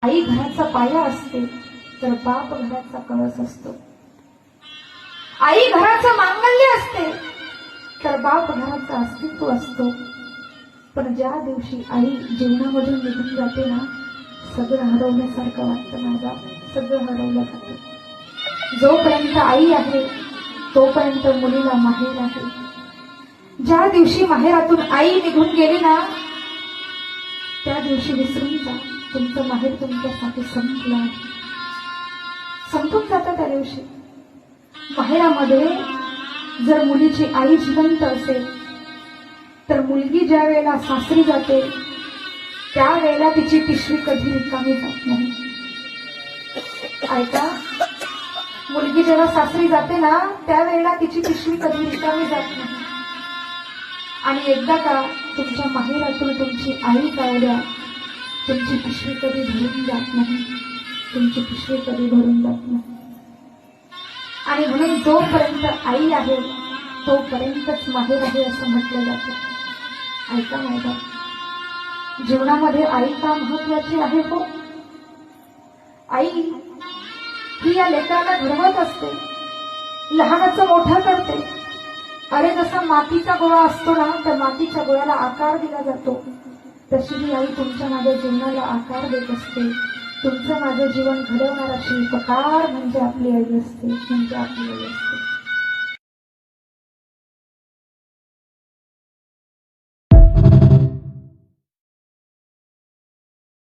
आई घराचा पाया असते तर बाप घराचा कळस असतो. आई घराचं मांगल्य असते तर बाप घराचं अस्तित्व असतो. पण ज्या दिवशी आई जीवनामधून निघून जाते ना, सगळं हरवल्यासारखं वाटतं. माझा सगळं हरवलं जातं. जोपर्यंत आई आहे तोपर्यंत मुलीला माहेर आहे. ज्या दिवशी माहेरातून आई निघून गेली ना, त्या दिवशी विसरून जा, तुमचं माहेर तुमच्यासाठी संपलं आहे. संपून जातं त्या दिवशी. माहेरामध्ये जर मुलीची आई जिवंत असेल तर मुलगी ज्या वेळेला सासरी जाते त्यावेळेला तिची पिशवी कधी रिकामी जात नाही. ऐका, मुलगी जेव्हा सासरी जाते ना त्यावेळेला तिची पिशवी कधी रिकामी जात नाही. आणि एकदा का तुमच्या माहेरातून तुमची आई गावल्या, तुमची पिशवी कधी भरून जात नाही. तुमची पिशवी कधी भरून जात नाही. आणि म्हणून जोपर्यंत आई आहे तोपर्यंतच माहेर आहे असं म्हटलं जातं. ऐका मॅडम, जीवनामध्ये आई का महत्वाची आहे हो? आई ही या लेकराला घडवत असते, लहानाचं मोठं करते. अरे जसा मातीचा गोळा असतो ना, त्या मातीच्या गोळ्याला आकार दिला जातो, तशी ही आई तुमच्या माझ्या जीवनाला आकार देत असते. तुमचं माझं जीवन घडवणारा शिल्पकार म्हणजे आपली आई असते, म्हणजे आपली आई असते.